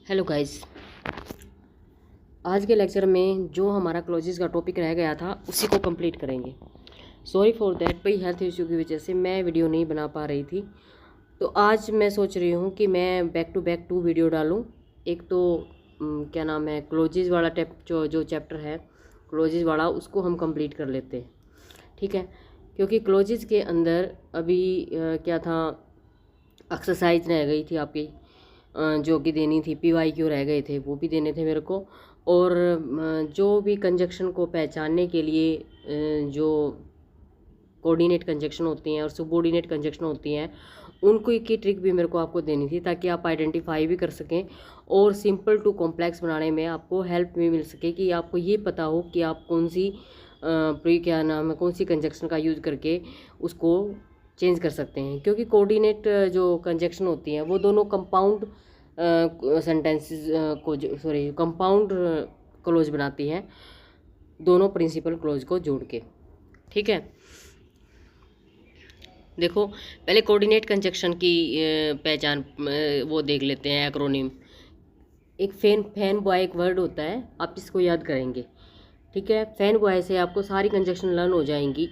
Hello guys, आज के lecture में जो हमारा क्लोजेस का टॉपिक रह गया था उसी को कंप्लीट करेंगे। सॉरी फॉर दैट, भाई हेल्थ इशू की वजह से मैं वीडियो नहीं बना पा रही थी। तो आज मैं सोच रही हूँ कि मैं बैक टू बैक 2 वीडियो डालूँ। एक तो क्या नाम है, क्लोजेस वाला जो चैप्टर है क्लोजेस वाला, उसको हम कंप्लीट कर लेते हैं, ठीक है। क्योंकि क्लोजेस के अंदर अभी क्या था, एक्सरसाइज रह गई थी आपकी जो कि देनी थी, PYQ रह गए थे, वो भी देने थे मेरे को। और जो भी कंजक्शन को पहचानने के लिए जो कोऑर्डिनेट कंजक्शन होती हैं और सबऑर्डिनेट कंजक्शन होती हैं, उनको की ट्रिक भी मेरे को आपको देनी थी, ताकि आप आइडेंटिफाई भी कर सकें और सिंपल टू कॉम्प्लेक्स बनाने में आपको हेल्प भी मिल सके, कि आपको ये पता हो कि आप कौन सी क्या नाम है, कौन सी कंजक्शन का यूज़ करके उसको चेंज कर सकते हैं। क्योंकि कोऑर्डिनेट जो कंजक्शन होती हैं वो दोनों कंपाउंड सेंटेंसेस को कंपाउंड क्लोज बनाती हैं, दोनों प्रिंसिपल क्लोज को जोड़ के, ठीक है। देखो, पहले कोऑर्डिनेट कंजक्शन की पहचान वो देख लेते हैं, एक्रोनिम। एक फैन बॉय एक वर्ड होता है, आप इसको याद करेंगे, ठीक है। फैन बॉय से आपको सारी कंजक्शन लर्न हो जाएंगी।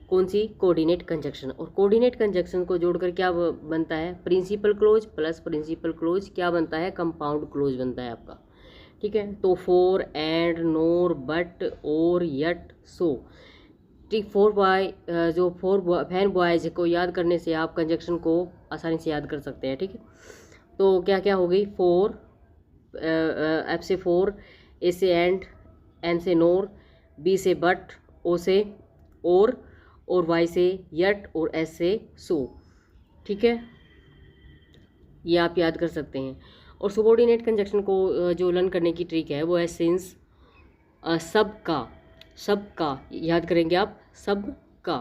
कौन सी? Coordinate conjunction. और कोऑर्डिनेट कंजक्शन को जोड़कर क्या बनता है? Principal clause plus principal clause क्या बनता है? कंपाउंड क्लोज बनता है आपका, ठीक है। तो फॉर, एंड, नोर, बट, और, यट, सो, ठीक। जो फैन बॉयज को याद करने से आप कंजक्शन को आसानी से याद कर सकते हैं, ठीक है। तो क्या क्या हो गई? फॉर, एफ से फॉर, ए से एंड, एन से नोर, बी से बट, ओ से और वाई से यट, और एस से सो, ठीक है। ये आप याद कर सकते हैं। और सबऑर्डिनेट कंजक्शन को जो लर्न करने की ट्रिक है वो है सिंस। सबका याद करेंगे आप, सबका।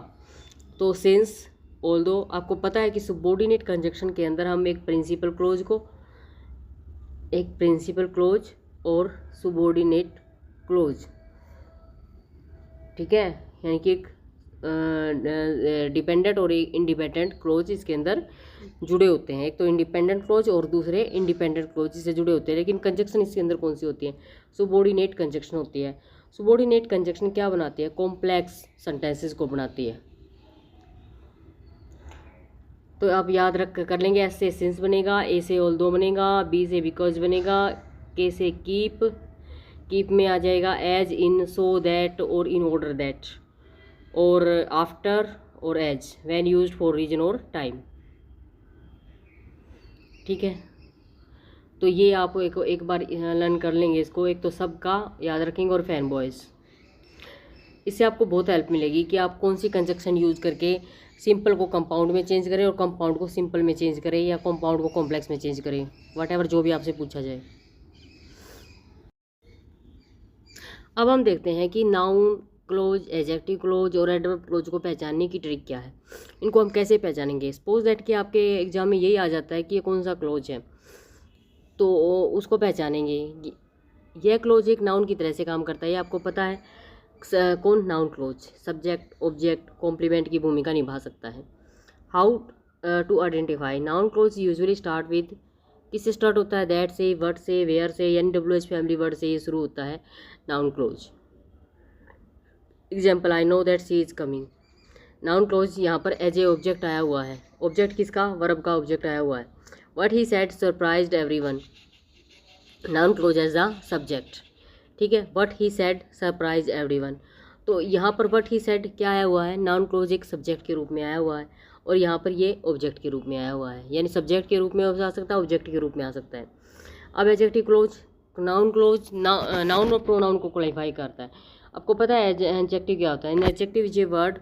तो सिंस, ऑल्दो, आपको पता है कि सबऑर्डिनेट कंजक्शन के अंदर हम एक प्रिंसिपल क्लोज और सबऑर्डिनेट क्लोज, ठीक है, यानी कि एक डिपेंडेंट और इंडिपेंडेंट क्लोज इसके अंदर जुड़े होते हैं। एक तो इंडिपेंडेंट क्लोज और दूसरे इंडिपेंडेंट क्लोज से जुड़े होते हैं। लेकिन कंजक्शन इसके अंदर कौन सी होती है? सबऑर्डिनेट कंजक्शन होती है। सबऑर्डिनेट कंजक्शन क्या बनाती है? कॉम्प्लेक्स सेंटेंसेस को बनाती है। तो आप याद रख कर लेंगे। एस से सिंस बनेगा, ए से ऑल्दो बनेगा, बी से बिकॉज बनेगा, के से कीप में आ जाएगा एज, इन, सो, दैट, और इन ऑर्डर दैट, और आफ्टर, और as, when used for reason और टाइम, ठीक है। तो ये आप एक बार लर्न कर लेंगे इसको। एक तो सबका याद रखेंगे और फैन बॉयज़। इससे आपको बहुत हेल्प मिलेगी कि आप कौन सी कंजक्शन यूज़ करके सिंपल को कंपाउंड में चेंज करें और कंपाउंड को सिंपल में चेंज करें, या कंपाउंड को कॉम्प्लेक्स में चेंज करें, व्हाटएवर जो भी आपसे पूछा जाए। अब हम देखते हैं कि नाउन क्लोज, एडजेक्टिव क्लोज और एडवर्ब क्लोज को पहचानने की ट्रिक क्या है। इनको हम कैसे पहचानेंगे? सपोज दैट कि आपके एग्जाम में यही आ जाता है कि ये कौन सा क्लोज है, तो उसको पहचानेंगे। यह क्लोज एक नाउन की तरह से काम करता है, ये आपको पता है। कौन? Noun clause subject, object, complement की भूमिका निभा सकता है। How to identify noun clause? Usually start with, किससे स्टार्ट होता है? दैट से, व्हाट से, वेयर से, यानी WH फैमिली वर्ड से ये शुरू होता है noun close. Example, I know that she is coming. Noun close यहाँ पर एज ए ऑब्जेक्ट आया हुआ है। ऑब्जेक्ट किसका? वर्ब का ऑब्जेक्ट आया हुआ है। What he said surprised everyone, noun clause as the subject, ठीक है। What he said surprise everyone, तो यहाँ पर व्हाट ही सेड क्या आया हुआ है? नाउन क्लोज एक सब्जेक्ट के रूप में आया हुआ है, और यहाँ पर ये ऑब्जेक्ट के रूप में आया हुआ है, यानी सब्जेक्ट के रूप में आ सकता है, ऑब्जेक्ट के रूप में आ सकता है। अब adjective close, noun close noun और प्रोनाउन को क्वालिफाई करता है। आपको पता है एडजेक्टिव क्या होता है? Adjective is a word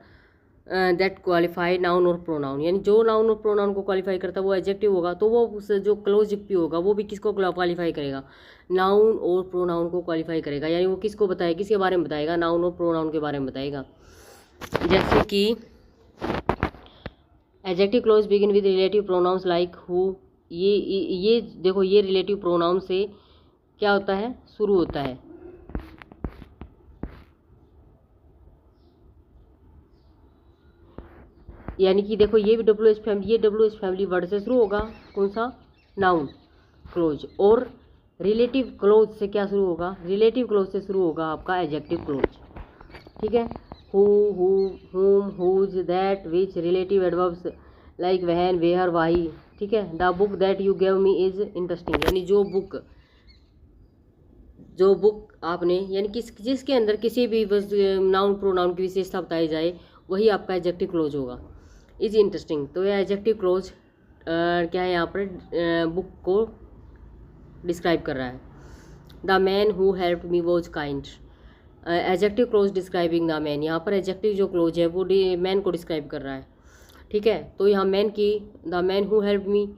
that qualify noun और प्रोनाउन, यानी जो नाउन और प्रोनाउन को क्वालिफाई करता है वो एडजेक्टिव होगा। तो वो उस जो क्लोज भी होगा वो भी किसको क्वालिफाई करेगा? नाउन और प्रोनाउन को क्वालिफाई करेगा, यानी वो किसको बताएगा? किसके बारे में बताएगा? नाउन और प्रोनाउन के बारे में बताएगा। जैसे कि adjective close begin with relative pronouns like who, ये देखो, ये रिलेटिव प्रोनाउन से क्या होता है? शुरू होता है। यानी कि देखो, ये भी WH फैमिली वर्ड से शुरू होगा। कौन सा? Noun close. और रिलेटिव क्लोज से क्या शुरू होगा, रिलेटिव क्लोज से शुरू होगा आपका एडजेक्टिव क्लोज, ठीक है। Who, whom, whose, that, which, relative adverbs like when, where, why, ठीक है। The book that you gave me is interesting, यानी जो बुक आपने, यानी जिसके अंदर किसी भी नाउन प्रोनाउन की विशेषता बताई जाए वही आपका एडजेक्टिव क्लोज होगा। इज इंटरेस्टिंग, तो यह एडजेक्टिव क्लोज क्या है यहाँ पर, बुक को डिस्क्राइब कर रहा है। The man who help me was kind, adjective close describing the man, यहाँ पर एडजेक्टिव जो क्लोज है वो मैन को डिस्क्राइब कर रहा है, ठीक है। तो यहाँ मैन की, the man who help me,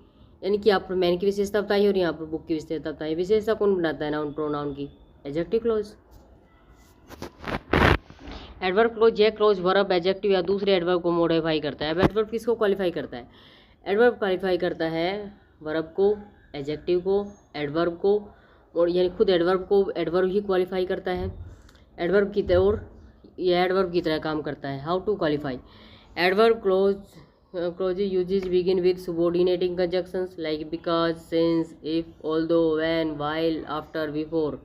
यानी कि आप मैन की विशेषता बताई और यहाँ पर बुक की विशेषता बताई। विशेषता कौन बनाता है नाउन प्रोनाउन की, एडजेक्टिव क्लोज। एडवर्ब क्लोज, यह क्लोज वर्ब एडजेक्टिव या दूसरे एडवर्ब को मॉडिफाई करता है। अब एडवर्ब किसको क्वालिफाई करता है, एडवर्ब क्वालिफाई करता है वर्ब को, एडजेक्टिव को, एडवर्ब को, और यानी खुद एडवर्ब को एडवर्ब ही क्वालिफाई करता है। एडवर्ब की तरह, और यह एडवर्ब की तरह काम करता है। How to qualify, adverb clause usages begin with subordinating conjunctions like because, since, if, although, when, while, after, before,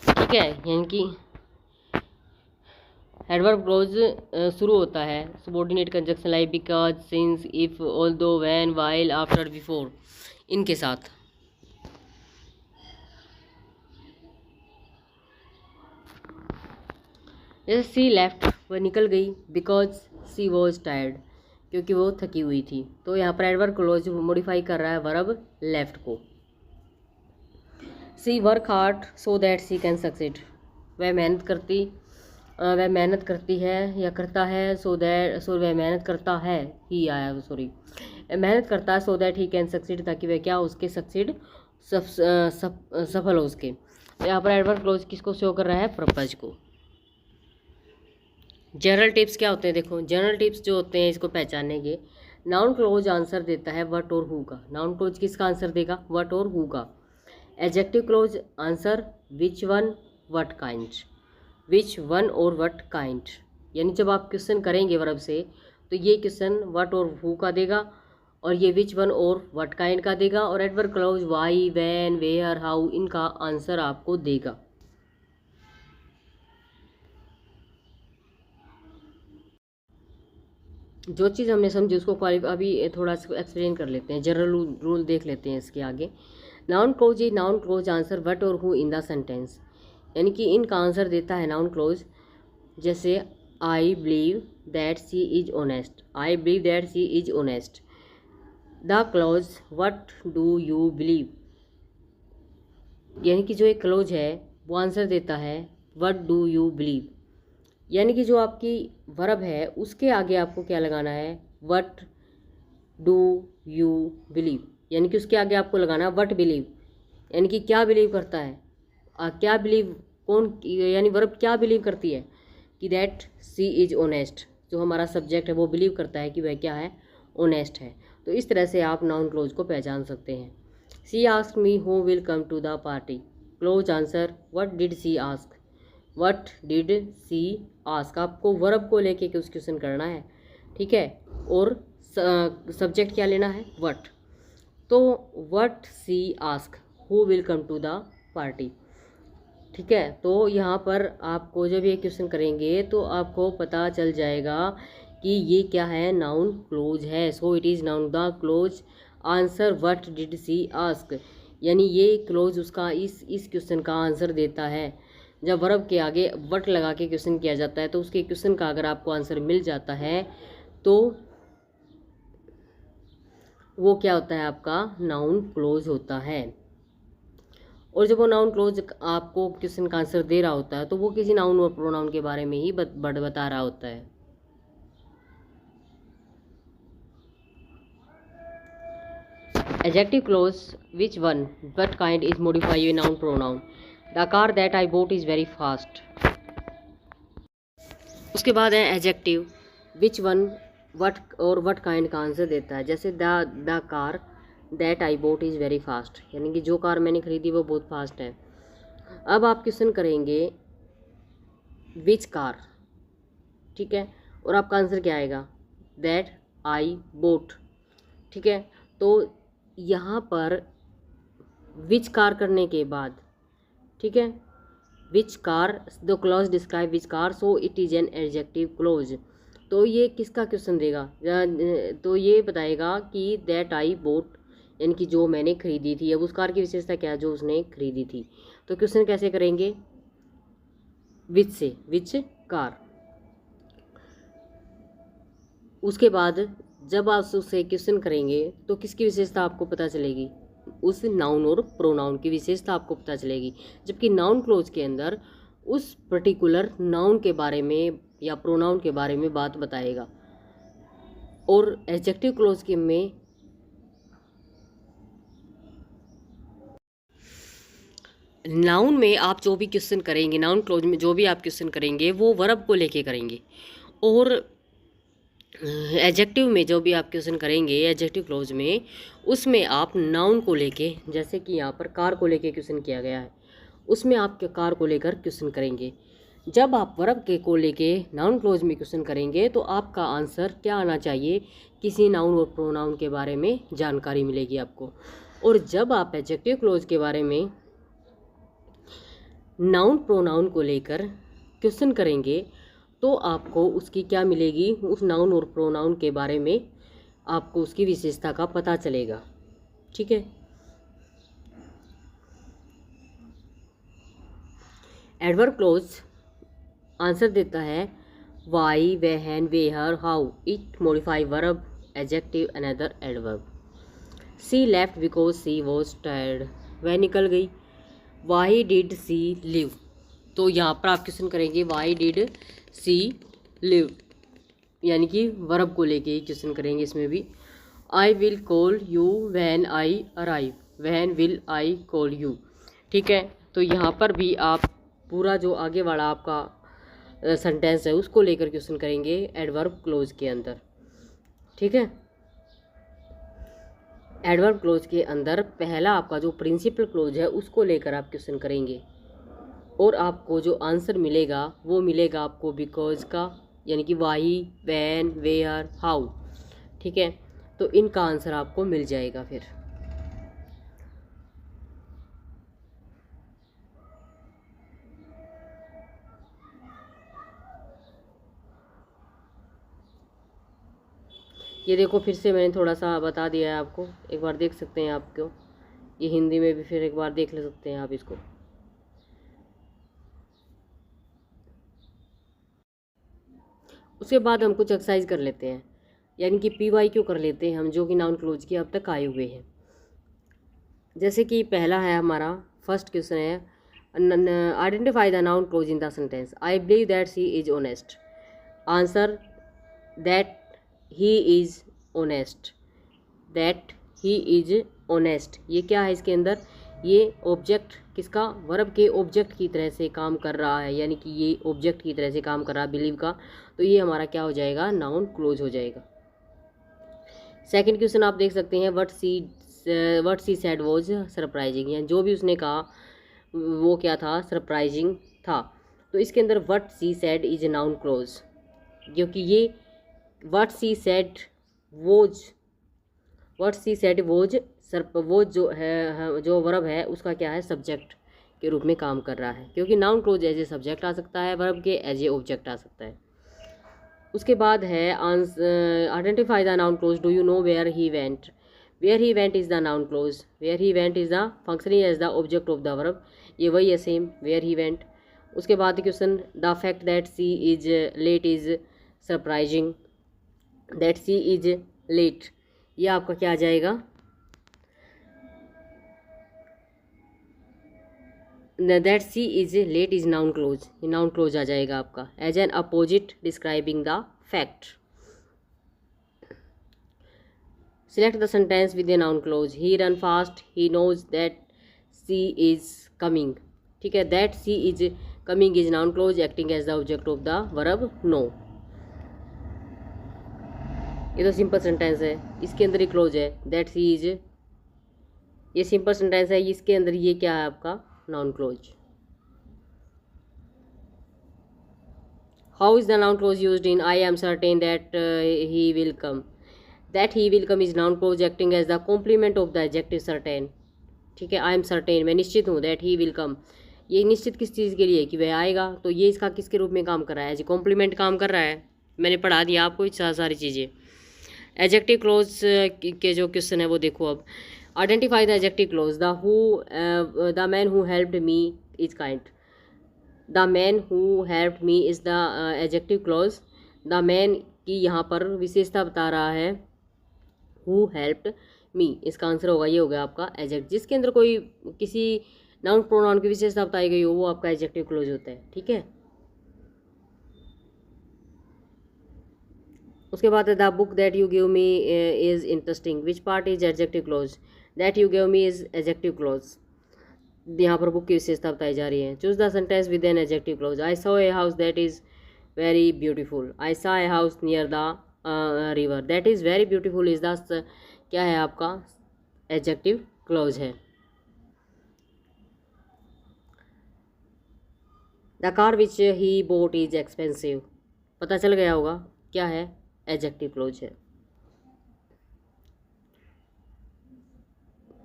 ठीक है। यानी कि एडवर्ब क्लोज शुरू होता है subordinate conjunction like because, since, if, although, when, while, after, before, इनके साथ। जैसे सी लेफ्ट, वह निकल गई, बिकॉज सी वॉज टायर्ड, क्योंकि वो थकी हुई थी। तो यहाँ पर एडवर्ब क्लोज मॉडिफाई कर रहा है वर्ब लेफ्ट को। She work hard so that she can succeed, वह मेहनत करती है या करता है, वह मेहनत करता है, ही आया सॉरी, मेहनत करता है so that he can succeed, ताकि वह क्या उसके सक्सीड सफल हो उसके। तो यहाँ पर एडवर्ब क्लोज किसको शो कर रहा है, पर्पज को। जनरल टिप्स क्या होते हैं, देखो जनरल टिप्स जो होते हैं इसको पहचानने के, नाउन क्लोज आंसर देता है व्हाट और हु का, नाउन क्लोज किसका आंसर देगा, व्हाट और हु का। Adjective close answer which one, what kind, which one और व्हाट काइंड, यानी जब आप क्वेश्चन करेंगे वर्ब से तो ये क्वेश्चन व्हाट और हु का देगा, और ये विच वन और व्हाट काइंड का देगा, और adverb clause why, when, where, how, इनका आंसर आपको देगा। जो चीज़ हमने समझी उसको अभी थोड़ा एक्सप्लेन कर लेते हैं, जनरल रूल देख लेते हैं इसके आगे। नाउन क्लोज आंसर व्हाट और हु इन द सेंटेंस, यानी कि इनका आंसर देता है नाउन क्लोज। जैसे I believe that she is honest, I believe that she is honest. The clause what do you believe, यानी कि जो एक क्लोज है वो आंसर देता है व्हाट डू यू बिलीव, यानी कि जो आपकी वर्ब है उसके आगे आपको क्या लगाना है, व्हाट डू यू बिलीव, यानी कि उसके आगे आपको लगाना है व्हाट बिलीव, यानी कि क्या बिलीव करता है, क्या बिलीव कौन, यानी वर्ब क्या बिलीव करती है कि दैट सी इज ऑनेस्ट, जो हमारा सब्जेक्ट है वो बिलीव करता है कि वह क्या है, ऑनेस्ट है। तो इस तरह से आप नाउन क्लोज को पहचान सकते हैं। She asked me who will come to the party, clause answer what did she ask, what did she ask, आपको वर्ब को लेके कुछ क्वेश्चन करना है, ठीक है, और सब्जेक्ट क्या लेना है, व्हाट। तो what she ask who will come to the party, ठीक है। तो यहाँ पर आपको जब ये क्वेश्चन करेंगे तो आपको पता चल जाएगा कि ये क्या है, नाउन क्लोज है। So it is noun the clause answer what did she ask, यानी ये क्लोज उसका इस क्वेश्चन का आंसर देता है। जब वर्ब के आगे व्हाट लगा के क्वेश्चन किया जाता है तो उसके क्वेश्चन का अगर आपको आंसर मिल जाता है तो वो क्या होता है, आपका नाउन क्लोज होता है। और जब वो नाउन क्लोज आपको क्वेश्चन का आंसर दे रहा होता है तो वो किसी नाउन और प्रोनाउन के बारे में ही बता रहा होता है। Adjective close which one what kind is modify a noun pronoun, the car that I boat is very fast. उसके बाद है एडजेक्टिव विच वन व्हाट और व्हाट काइंड का आंसर देता है। जैसे the car that I boat is very fast, यानी कि जो कार मैंने खरीदी वो बहुत फास्ट है। अब आप क्वेश्चन करेंगे विच कार, ठीक है, और आपका आंसर क्या आएगा, दैट आई बोट, ठीक है। तो यहाँ पर विच कार करने के बाद, ठीक है, which car, the clause describe which car, so it is an adjective close. तो ये किसका क्वेश्चन देगा, तो ये बताएगा कि दैट आई बोट, यानी कि जो मैंने खरीदी थी। अब उस कार की विशेषता क्या है, जो उसने खरीदी थी। तो क्वेश्चन कैसे करेंगे, विच से, विच कार। उसके बाद जब आप उससे क्वेश्चन करेंगे तो किसकी विशेषता आपको पता चलेगी, उस नाउन और प्रोनाउन की विशेषता आपको पता चलेगी। जबकि नाउन क्लोज के अंदर उस पर्टिकुलर नाउन के बारे में या प्रोनाउन के बारे में बात बताएगा। और एडजेक्टिव क्लोज के में नाउन में आप जो भी क्वेश्चन करेंगे, नाउन क्लोज में जो भी आप क्वेश्चन करेंगे वो वर्ब को लेके करेंगे। और एडजेक्टिव में जो भी आप क्वेश्चन करेंगे एडजेक्टिव क्लोज में, उसमें आप नाउन को लेके, जैसे कि यहाँ पर कार को लेके क्वेश्चन किया गया है, उसमें आप कार को लेकर क्वेश्चन करेंगे। जब आप वर्ब के को लेके नाउन क्लोज में क्वेश्चन करेंगे तो आपका आंसर क्या आना चाहिए, किसी नाउन और प्रोनाउन के बारे में जानकारी मिलेगी आपको। और जब आप एडजेक्टिव क्लोज के बारे में नाउन प्रोनाउन को लेकर क्वेश्चन करेंगे तो आपको उसकी क्या मिलेगी, उस नाउन और प्रोनाउन के बारे में आपको उसकी विशेषता का पता चलेगा, ठीक है। एडवर्ब क्लोज आंसर देता है why, when, where, how, it modify verb, adjective, another adverb. She left because she was tired, वह निकल गई। वाई डिड सी लिव, तो यहाँ पर आप क्वेश्चन करेंगे वाई डिड सी लिव, यानी कि वर्ब को लेके ही क्वेश्चन करेंगे इसमें भी। आई will call you when I arrive, when will I call you, ठीक है। तो यहाँ पर भी आप पूरा जो आगे वाला आपका सेंटेंस है उसको लेकर क्वेश्चन करेंगे एडवर्ब क्लोज के अंदर, ठीक है। एडवर्ब क्लोज के अंदर पहला आपका जो प्रिंसिपल क्लोज है उसको लेकर आप क्वेश्चन करेंगे और आपको जो आंसर मिलेगा वो मिलेगा आपको बिकॉज का, यानी कि वाई, व्हेन, वेयर, हाउ, ठीक है। तो इनका आंसर आपको मिल जाएगा फिर। ये देखो फिर से मैंने थोड़ा सा बता दिया है आपको, एक बार देख सकते हैं आपको, ये हिंदी में भी फिर एक बार देख ले सकते हैं आप इसको। उसके बाद हम कुछ एक्सरसाइज कर लेते हैं, यानी कि PYQ कर लेते हैं हम, जो कि नाउन क्लोज के अब तक आए हुए हैं। जैसे कि पहला है हमारा फर्स्ट क्वेश्चन है, identify the noun clause in the sentence. I believe that she is honest. Answer that he is honest, that he is honest, ये क्या है इसके अंदर, ये ऑब्जेक्ट किसका, वर्ब के ऑब्जेक्ट की तरह से काम कर रहा है, यानी कि ये ऑब्जेक्ट की तरह से काम कर रहा है बिलीव का, तो ये हमारा क्या हो जाएगा, नाउन क्लोज हो जाएगा। सेकंड क्वेश्चन आप देख सकते हैं, what she said was surprising, यानी जो भी उसने कहा वो क्या था, सरप्राइजिंग था। तो इसके अंदर what she said is noun clause, क्योंकि ये what she said was, what she said was वो जो है, जो वर्ब है उसका क्या है, सब्जेक्ट के रूप में काम कर रहा है, क्योंकि noun clause as a subject आ सकता है, वर्ब के एज ए ऑब्जेक्ट आ सकता है। उसके बाद है identify the noun clause, do you know where he went. Where he went is the noun clause, where he went is the functioning as the object of the verb, ये वही है same, where he went. उसके बाद question, the fact that she is late is surprising, that she is late, ये आपका क्या आ जाएगा, that she is late is noun clause, ये नाउन क्लोज आ जाएगा आपका, as an apposite describing the fact. Select the sentence with a noun clause, he run fast, he knows that she is coming, ठीक है। That she is coming is noun clause acting as the object of the verb no. ये तो simple sentence है, इसके अंदर ही clause है, that she is, ये सिंपल सेंटेंस है, इसके अंदर ये क्या है आपका, noun clause. How is the noun clause used in I am certain that he will come, that he will come is noun clause acting as the complement of the adjective certain, ठीक है। आई am certain, मैं निश्चित हूँ, that he will कम, ये निश्चित किस चीज़ के लिए कि वह आएगा, तो ये इसका किसके रूप में काम कर रहा है, एज ए कॉम्प्लीमेंट काम कर रहा है। मैंने पढ़ा दिया आपको सारी चीज़ें। एडजेक्टिव क्लोज के जो क्वेश्चन है वो देखो अब। Identify the adjective close. The man who helped me is kind. The man who helped me is the adjective close. The man की यहाँ पर विशेषता बता रहा है, हु हेल्प्ड मी, इसका आंसर होगा, ये हो गया आपका एडजेक्ट। जिसके अंदर कोई किसी नाउन प्रोनाउन की विशेषता बताई गई हो वो आपका एडजेक्टिव क्लोज होता है, ठीक है। उसके बाद है the book that you give me is interesting, which part is adjective close, that you give me is adjective close. यहाँ पर बुक की विशेषता बताई जा रही है। Choose the sentence with N adjective close. I saw a house that is very beautiful. I saw a house near the river, that is very beautiful is the क्या है आपका एडजेक्टिव क्लोज है। The car which he boat is expensive, पता चल गया होगा क्या है, एडजेक्टिव क्लोज है।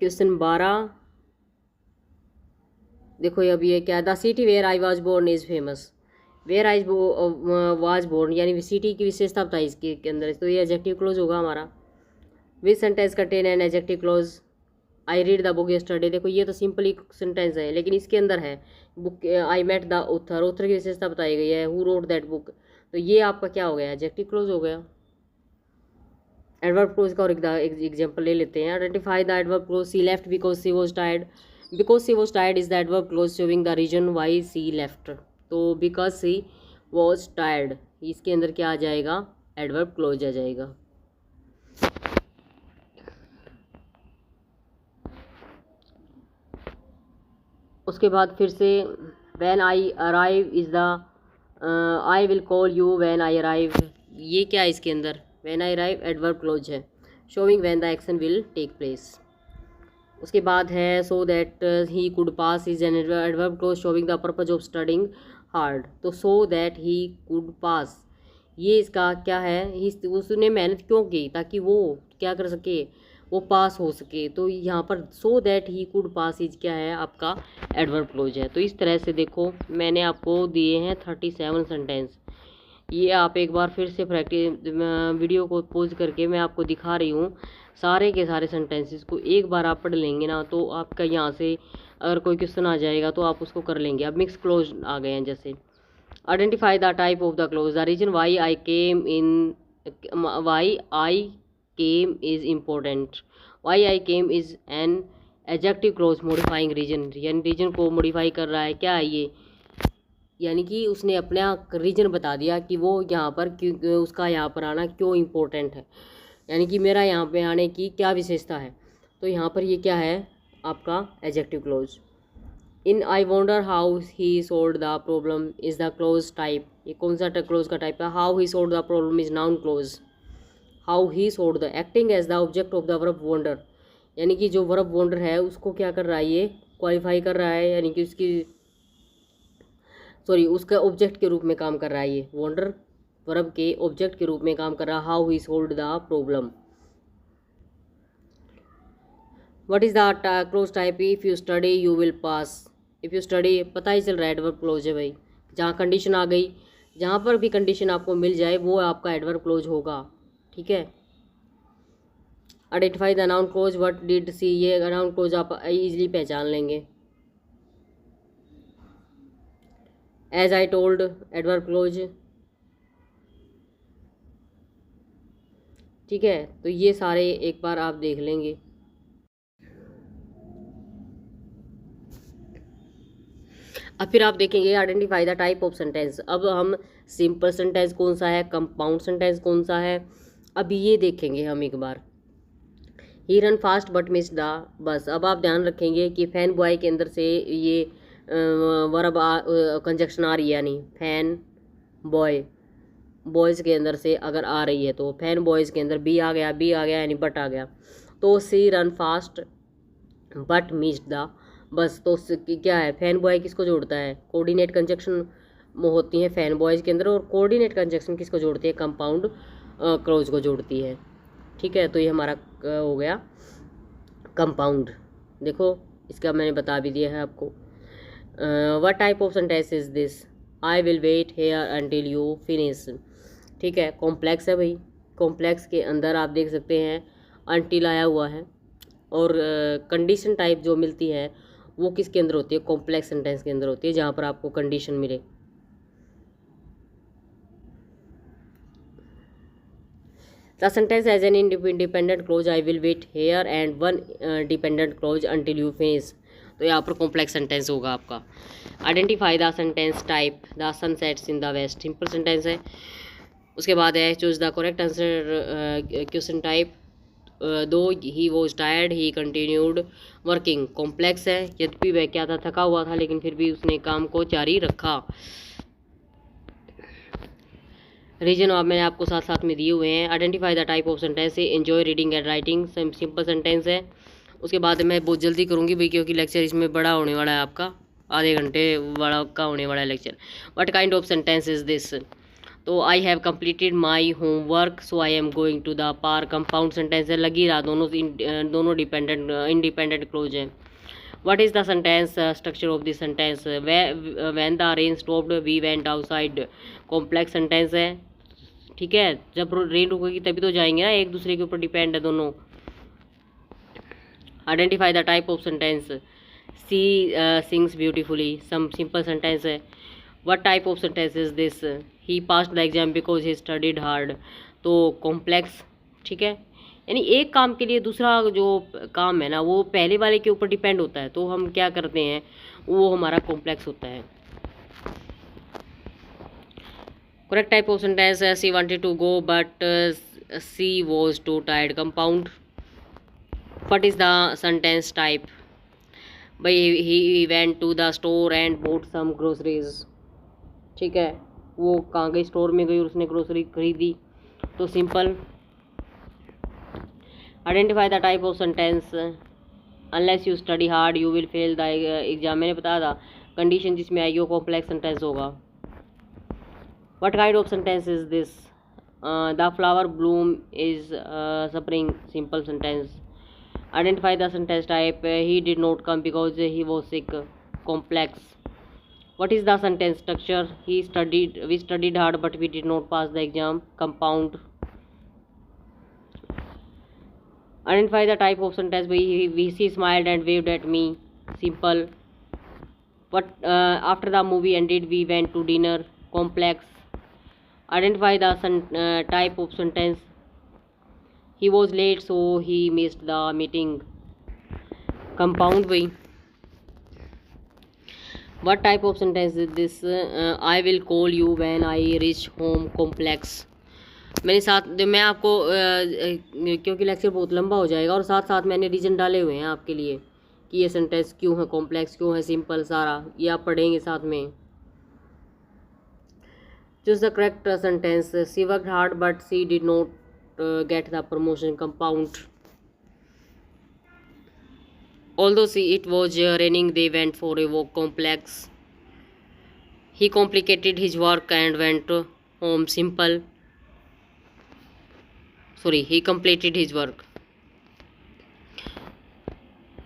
क्वेश्चन 12 देखो, अब ये क्या, the city where I was born is famous. Where I was born यानी सिटी की विशेषता बताई इसके के अंदर, तो ये एडजेक्टिव क्लोज होगा हमारा। विच sentence contain N adjective close. I read the book yesterday, देखो ये तो सिंपल ही सेंटेंस है, लेकिन इसके अंदर है book, I met the author, author की विशेषता बताई गई है, हु रोट दैट बुक, तो ये आपका क्या हो गया, एडजेक्टिव क्लोज हो गया। एडवर्ब क्लोज का और एक एग्जाम्पल ले लेते हैं। Identify the adverb clause. She left because she was tired. Because she was tired is the adverb clause showing the reason why she left, तो बिकॉज सी वॉज टायर्ड इसके अंदर क्या आ जाएगा, एडवर्ब क्लोज आ जाएगा। उसके बाद फिर से when I arrive is the I will call you when I arrive, ये क्या है इसके अंदर, when I arrive adverb clause है, showing when the action will take place. उसके बाद है so that he could pass is an adverb clause showing the purpose of studying hard, तो सो दैट ही कुड पास, ये इसका क्या है, उसने मेहनत क्यों की, ताकि वो क्या कर सके, वो पास हो सके, तो यहाँ पर सो that he could pass is क्या है आपका एडवर्ब क्लोज है। तो इस तरह से देखो मैंने आपको दिए हैं 37 सेंटेंस, ये आप एक बार फिर से प्रैक्टिस वीडियो को पॉज करके मैं आपको दिखा रही हूँ, सारे के सारे सेंटेंसेस को एक बार आप पढ़ लेंगे ना, तो आपका यहाँ से अगर कोई क्वेश्चन आ जाएगा तो आप उसको कर लेंगे। अब मिक्स क्लोज आ गए हैं, जैसे identify the type of the clause. The reason why I came is important. Why I came is an adjective clause modifying reason, यानी रीजन को मॉडिफाई कर रहा है, क्या है ये, यानी कि उसने अपना रीजन बता दिया कि वो यहाँ पर क्यों, उसका यहाँ पर आना क्यों इम्पोर्टेंट है, यानी कि मेरा यहाँ पे आने की क्या विशेषता है, तो यहाँ पर ये क्या है आपका adjective clause. In I wonder how he solve the problem is the clause type, ये कौन सा क्लोज का टाइप है, how he solve the problem is noun clause. How he solve the acting as the object of the verb wonder, यानी कि जो verb wander है उसको क्या कर रहा है, ये क्वालिफाई कर रहा है, यानी कि उसका ऑब्जेक्ट के रूप में काम कर रहा है, ये वॉन्डर वर्ब के ऑब्जेक्ट के रूप में काम कर रहा है। How he solve the problem. What is the clause type, if you study you will pass. If you study पता ही चल रहा है एडवर्ब क्लोज है भाई, जहाँ कंडीशन आ गई, जहाँ पर भी कंडीशन आपको मिल जाए वो आपका एडवर्ब क्लोज होगा, ठीक है। Identify the noun clause. What did she, ये नाउन क्लोज आप इजीली पहचान लेंगे। As I told adverb clause, ठीक है। तो ये सारे एक बार आप देख लेंगे। अब फिर आप देखेंगे identify the type of sentence. अब हम सिंपल सेंटेंस कौन सा है, कंपाउंड सेंटेंस कौन सा है, अभी ये देखेंगे हम एक बार। He run fast but miss the bus. अब आप ध्यान रखेंगे कि फैन बॉय के अंदर से ये वर्ब कंजक्शन आ रही है, यानी फैन बॉय बॉयज़ के अंदर से अगर आ रही है तो फैन बॉयज़ के अंदर बी आ गया, बी आ गया यानी बट आ गया, तो she run fast but miss the bus. तो क्या है, फैन बॉय किसको जोड़ता है, कोऑर्डिनेट कंजक्शन होती है फैन बॉयज़ के अंदर, और कोऑर्डिनेट कंजक्शन किसको जोड़ती है, कंपाउंड क्लोज को जोड़ती है, ठीक है। तो ये हमारा हो गया कंपाउंड। देखो इसका मैंने बता भी दिया है आपको। What type of sentence is this, I will wait here until you finish. ठीक है, कॉम्प्लेक्स है भाई। कॉम्प्लेक्स के अंदर आप देख सकते हैं अंटिल आया हुआ है, और कंडीशन टाइप जो मिलती है वो किसके अंदर होती है, कॉम्प्लेक्स सेंटेंस के अंदर होती है, जहाँ पर आपको कंडीशन मिले। The sentence as an independent clause, I will wait here and one dependent clause until you finish. तो यहाँ पर कॉम्प्लेक्स सेंटेंस होगा आपका। Identify the sentence type, the sun sets in the west, simple sentence है। उसके बाद है choose the correct answer question type, though he was tired he continued working, complex है। यद्यपि वह क्या था, थका हुआ था, लेकिन फिर भी उसने काम को जारी रखा। रीजन आप मैंने आपको साथ साथ में दिए हुए हैं। Identify the type of sentence है enjoy reading and writing, simple sentence है। उसके बाद मैं बहुत जल्दी करूँगी भाई, क्योंकि लेक्चर इसमें बड़ा होने वाला है आपका, आधे घंटे बड़ा का होने वाला है lecture. What kind of sentence is this, तो I have completed my homework so I am going to the park, compound sentence है, लगी रहा, दोनों डिपेंडेंट इंडिपेंडेंट क्लोज है। What is the sentence structure of this sentence, when the rain stopped we went outside, complex sentence है। ठीक है, जब rain रुकेगी तभी तो जाएंगे ना, एक दूसरे के ऊपर डिपेंड है दोनों। Identify the type of sentence, she sings beautifully, some simple sentence है। What type of sentence is this, he passed the exam because he studied hard, तो कॉम्प्लेक्स। ठीक है, यानी एक काम के लिए दूसरा जो काम है ना वो पहले वाले के ऊपर डिपेंड होता है, तो हम क्या करते हैं, वो हमारा कॉम्प्लेक्स होता है। करेक्ट टाइप ऑफ सेंटेंस है she wanted to go but she was too tired, compound. What is the sentence type, भाई he went to the store and bought some groceries. ठीक है, वो कहाँ गई, स्टोर में गई और उसने ग्रोसरी खरीदी, तो simple. Identify the type of sentence, unless you study hard you will fail the exam, मैंने बताया था कंडीशन जिसमें आएगी वो कॉम्प्लेक्स सेंटेंस होगा। What kind of sentence is this, the flower Bloom is spring, simple sentence. Identify the sentence type, he did not come because he was sick, complex. What is the sentence structure, we studied hard but we did not pass the exam, compound. Identify the type of sentence, she smiled and waved at me, simple. What after the movie ended we went to dinner, complex. Identify the type of sentence, he was late so he missed the meeting, compound भाई। What type of sentence is this, I will call you when I reach home, complex। मैं आपको क्योंकि lecture बहुत लंबा हो जाएगा और साथ साथ मैंने रीजन डाले हुए हैं आपके लिए कि ये सेंटेंस क्यों है कॉम्प्लेक्स, क्यों है सिंपल, सारा ये आप पढ़ेंगे साथ में। Choose the correct sentence, she worked hard but she did not get the promotion, compound. Although it was raining, they went for a walk, complex. He completed his work and went home, simple. He completed his work.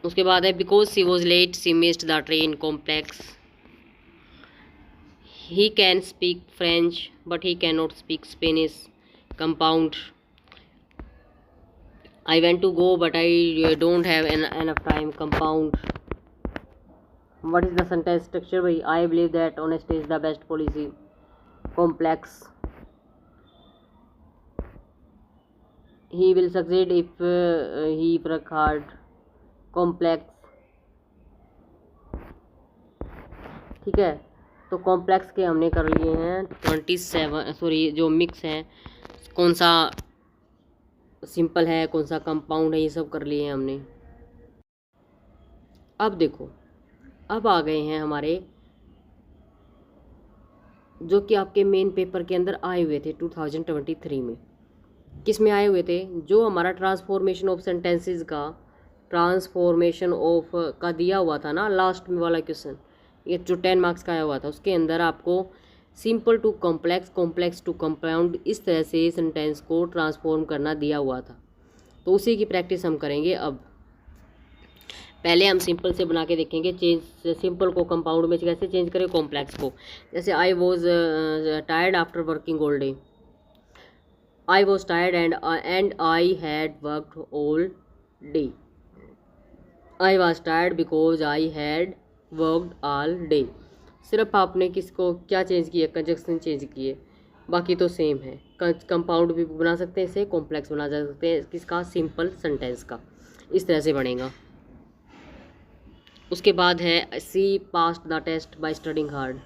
उसके बाद है because she was late, she missed the train, complex. He can speak French, but he cannot speak Spanish, compound. I want to go but I don't have enough time, compound. What is the sentence structure, भाई, I believe that honesty is the best policy, complex. He will succeed if he work hard, complex. ठीक है, तो complex के हमने कर लिए हैं 27, जो मिक्स हैं, कौन सा सिंपल है कौन सा कंपाउंड है, ये सब कर लिए हैं हमने। अब देखो, अब आ गए हैं हमारे जो कि आपके मेन पेपर के अंदर आए हुए थे 2023 में। किस में आए हुए थे, जो हमारा ट्रांसफॉर्मेशन ऑफ सेंटेंसेस का ट्रांसफॉर्मेशन ऑफ का दिया हुआ था ना, लास्ट में वाला क्वेश्चन, ये जो 10 मार्क्स का आया हुआ था, उसके अंदर आपको simple to complex, complex to compound, इस तरह से सेंटेंस को ट्रांसफॉर्म करना दिया हुआ था। तो उसी की प्रैक्टिस हम करेंगे। अब पहले हम सिंपल से बना के देखेंगे, चेंज सिंपल को कंपाउंड में कैसे चेंज करें कॉम्प्लेक्स को। जैसे I was tired after working all day, I was tired and I had worked all day, I was tired because I had worked all day. सिर्फ आपने किसको क्या चेंज किया, कंजक्शन चेंज किए, बाकी तो सेम है। कंपाउंड भी बना सकते हैं इसे, कॉम्प्लेक्स बना सकते हैं किसका, सिंपल सेंटेंस का। इस तरह से बनेगा। उसके बाद है she passed the test by studying hard,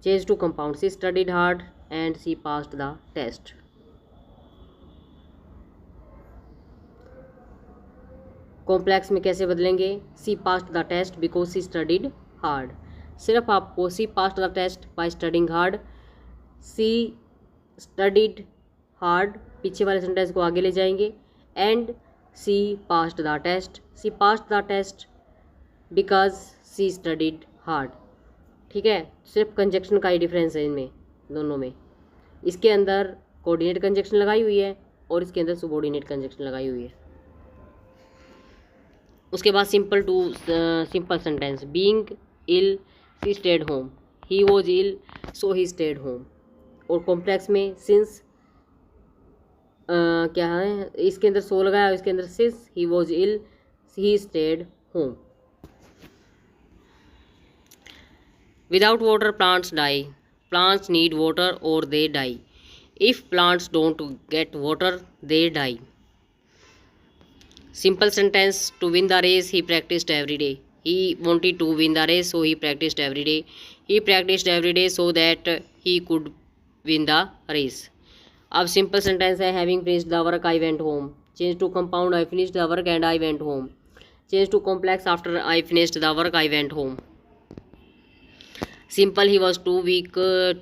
change to compound, she studied hard and she passed the test. Complex में कैसे बदलेंगे, she passed the test because she studied hard. सिर्फ आपको she passed the test by studying hard, she studied hard पीछे वाले sentence को आगे ले जाएंगे, and she passed the test, she passed the test because she studied hard. ठीक है, सिर्फ कंजक्शन का ही डिफरेंस है इनमें दोनों में। इसके अंदर कोऑर्डिनेट कंजक्शन लगाई हुई है और इसके अंदर सबऑर्डिनेट कंजक्शन लगाई हुई है। उसके बाद simple to simple sentence, being ill she stayed home, he was ill so he stayed home. और कॉम्प्लेक्स में सिंस क्या है, इसके अंदर सो लगाया और इसके अंदर since he was ill he stayed home. Without water plants die, plants need water और they die, if plants don't get water they die. Simple sentence, to win the race he practiced every day, he wanted to win the race so he practiced every day, he practiced every day so that he could win the race। अब simple sentence है, having finished the work I went home, change to compound, I finished the work and I went home, change to complex, after I finished the work I went home. Simple, he was too weak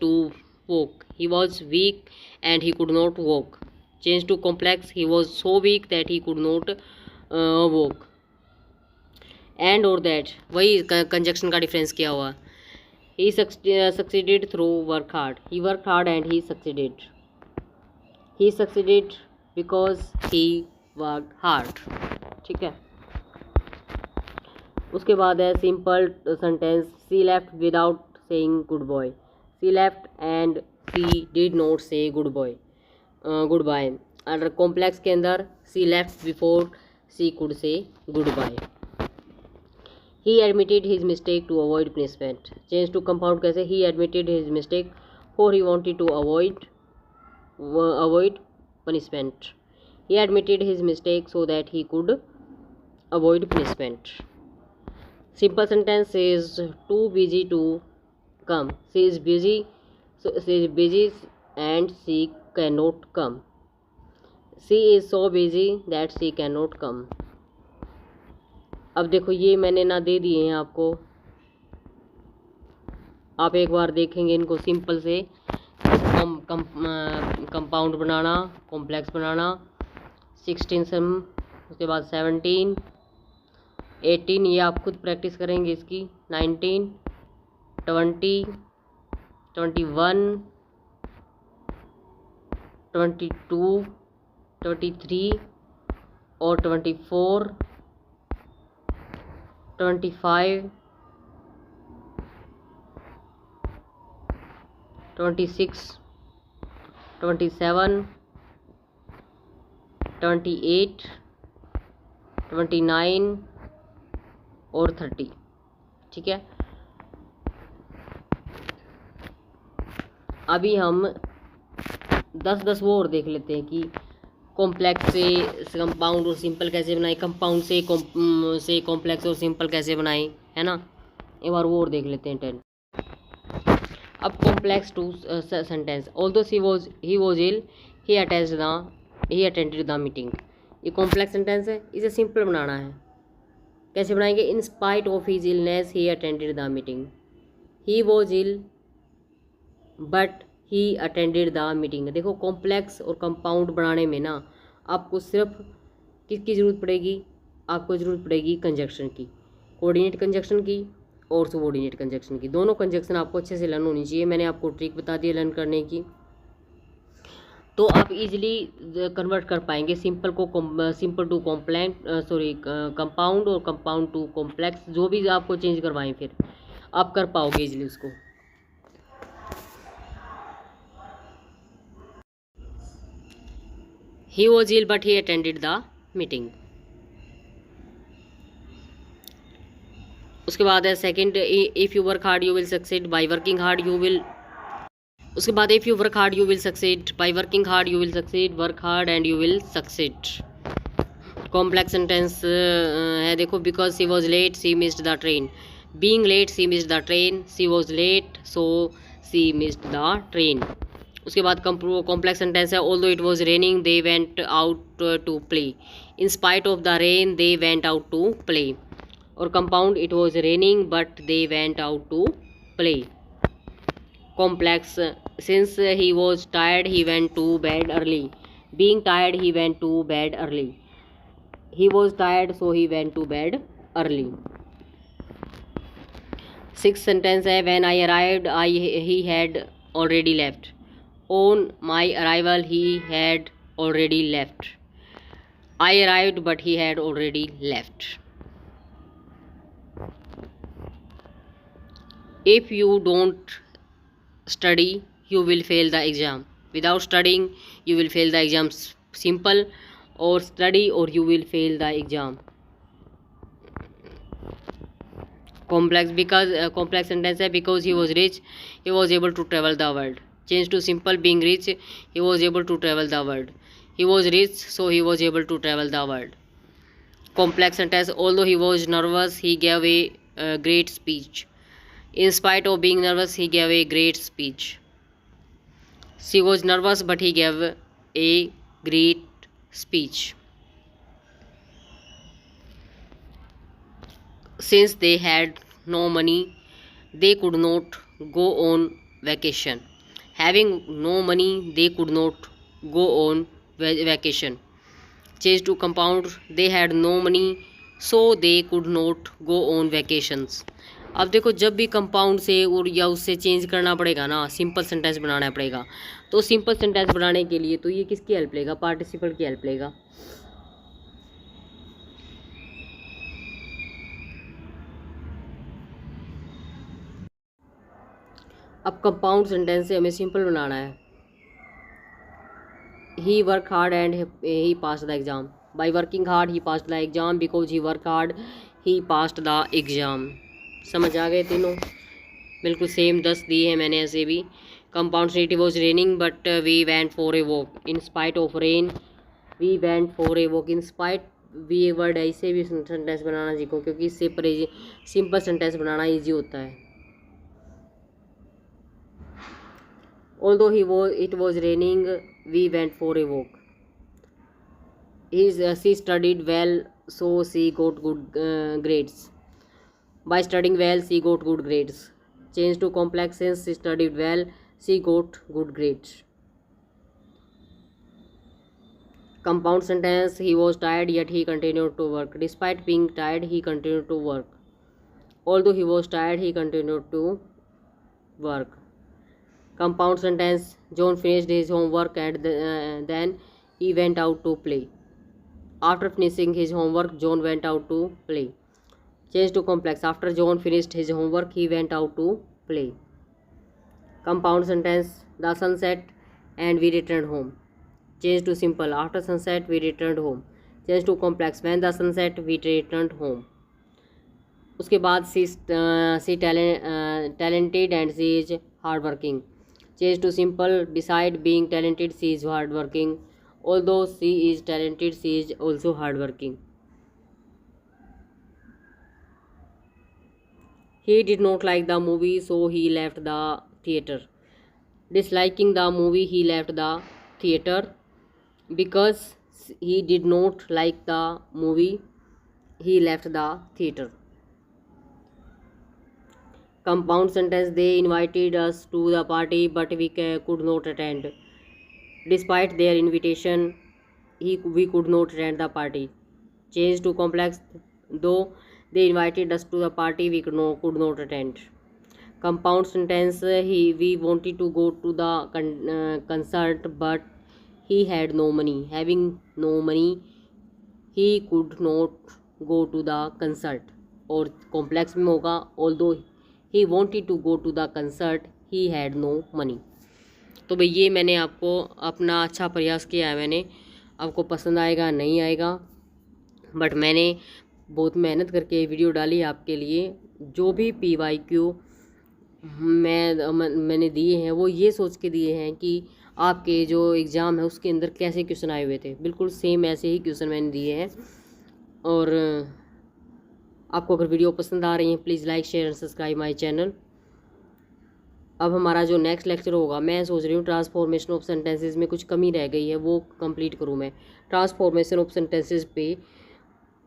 to walk, he was weak and he could not walk, change to complex, he was so weak that he could not walk. And और that, वही conjunction का difference किया हुआ। He succeeded through work hard, he work hard and he succeeded, he succeeded because he work hard. ठीक है, उसके बाद है simple sentence, she left without saying good boy, she left and she did not say good boy good bye. और complex के अंदर she left before she could say good bye. He admitted his mistake to avoid punishment, change to compound कैसे, he admitted his mistake for he wanted to avoid punishment, he admitted his mistake so that he could avoid punishment. Simple sentence, is too busy to come, she is busy and she can not come, she is so busy that she can not come. अब देखो ये मैंने ना दे दिए हैं आपको, आप एक बार देखेंगे इनको सिंपल से, कंपाउंड बनाना, कॉम्प्लेक्स बनाना, 16 सम, उसके बाद 17, 18 ये आप खुद प्रैक्टिस करेंगे इसकी, 19, 20, 21, 22, 23 और 24, 25, 26, 27, 28, 29 और 30। ठीक है, अभी हम 10 वो और देख लेते हैं कि कॉम्प्लेक्स से कंपाउंड और सिंपल कैसे बनाए, कंपाउंड से कॉम्प्लेक्स और सिंपल कैसे बनाए, है ना। एक बार वो और देख लेते हैं 10। अब complex to sentence, although he was ill he attended the meeting, ये कॉम्प्लेक्स सेंटेंस है, इसे सिंपल बनाना है। कैसे बनाएंगे, in spite of his illness he attended the meeting, he was ill but he attended the meeting. देखो complex और compound बनाने में ना आपको सिर्फ किसकी ज़रूरत पड़ेगी, आपको ज़रूरत पड़ेगी कंजक्शन की, कोऑर्डिनेट कंजक्शन की और सबऑर्डिनेट कंजक्शन की। दोनों कंजक्शन आपको अच्छे से लर्न होनी चाहिए। मैंने आपको ट्रिक बता दी लर्न करने की। तो आप इजीली कन्वर्ट कर पाएंगे सिंपल को सिंपल टू कंपाउंड और कंपाउंड टू कॉम्प्लेक्स, जो भी आपको चेंज करवाएं फिर आप कर पाओगे इजीली उसको। He was ill but he attended the meeting. उसके बाद है second, if you work hard you will succeed by working hard you will. उसके बाद if you work hard you will succeed by working hard you will succeed, work hard and you will succeed. Complex sentence है देखो, because she was late she missed the train, being late she missed the train, she was late so she missed the train. उसके बाद complex sentence है, although it was raining they went out to play, in spite of the rain they went out to play. और compound, it was raining but they went out to play. Complex, since he was tired he went to bed early, being tired he went to bed early, he was tired so he went to bed early। Sixth sentence है, when I arrived he had already left, on my arrival he had already left, I arrived but he had already left। if you don't study you will fail the exam, without studying you will fail the exam, simple, or study or you will fail the exam। Complex, because complex sentence है, because he was rich he was able to travel the world, change to simple, being rich he was able to travel the world, he was rich so he was able to travel the world. Complex sentence, although he was nervous he gave a great speech, in spite of being nervous he gave a great speech, she was nervous but he gave a great speech। Since they had no money they could not go on vacation, having no money they could not go on vacation। Change to compound, they had no money so they could not go on vacations। अब देखो, जब भी compound से और या उससे change करना पड़ेगा ना, सिंपल सेंटेंस बनाना पड़ेगा, तो सिंपल सेंटेंस बनाने के लिए तो ये किसकी हेल्प लेगा, पार्टिसिपल की हेल्प लेगा। अब कंपाउंड सेंटेंस से हमें सिंपल बनाना है। He work hard and he pass the exam, by working hard he pass the exam, because he work hard he pass the exam. समझ आ गए तीनों, बिल्कुल सेम 10 दिए हैं मैंने ऐसे भी। Compound, it was raining but we went for a walk, in spite of rain we went for a walk, in spite we word है, इससे भी सेंटेंस बनाना सीखो, क्योंकि इससे पर सिंपल सेंटेंस बनाना ईजी होता है। Although it was raining, we went for a walk. She studied well, so she got good grades. By studying well, she got good grades. Change to complex, since she studied well, she got good grades। Compound sentence, he was tired yet he continued to work. Despite being tired, he continued to work. Although he was tired, he continued to work। Compound sentence, John finished his homework and then he went out to play. After finishing his homework, John went out to play। Change to complex, after John finished his homework, he went out to play। Compound sentence, the sun set and we returned home। Change to simple, after sunset we returned home। Change to complex, when the sun set we returned home। उसके बाद she talented and she is hardworking। Change to simple, beside being talented she is hardworking, although she is talented she is also hardworking। He did not like the movie so he left the theater। Disliking the movie he left the theater, because he did not like the movie he left the theater। Compound sentence, they invited us to the party but we could not attend। Despite their invitation we could not attend the party। Change to complex, though they invited us to the party we could not attend। Compound sentence, we wanted to go to the concert but he had no money, having no money he could not go to the concert, और complex में होगा although he wanted to go to the concert he had no money. तो भाई ये मैंने आपको अपना अच्छा प्रयास किया है, मैंने आपको पसंद आएगा नहीं आएगा, बट मैंने बहुत मेहनत करके वीडियो डाली आपके लिए। जो भी PYQ मैंने दिए हैं वो ये सोच के दिए हैं कि आपके जो एग्ज़ाम है उसके अंदर कैसे क्वेश्चन आए हुए थे, बिल्कुल सेम ऐसे ही क्वेश्चन मैंने दिए हैं। और आपको अगर वीडियो पसंद आ रही है please like share and subscribe my channel. अब हमारा जो नेक्स्ट लेक्चर होगा, मैं सोच रही हूँ ट्रांसफॉर्मेशन ऑफ सेंटेंसेस में कुछ कमी रह गई है वो कंप्लीट करूँ मैं। ट्रांसफॉर्मेशन ऑफ सेंटेंसेस पे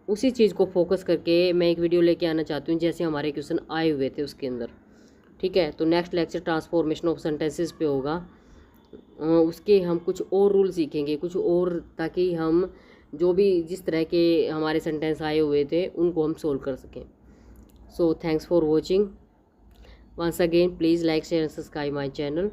उसी चीज़ को फोकस करके मैं एक वीडियो लेके आना चाहती हूँ जैसे हमारे क्वेश्चन आए हुए थे उसके अंदर। ठीक है, तो next lecture transformation of sentences पे होगा। उसके हम कुछ और रूल सीखेंगे, कुछ और, ताकि हम जो भी जिस तरह के हमारे सेंटेंस आए हुए थे उनको हम सोल्व कर सकें। So thanks for watching once again, please like share and subscribe my channel.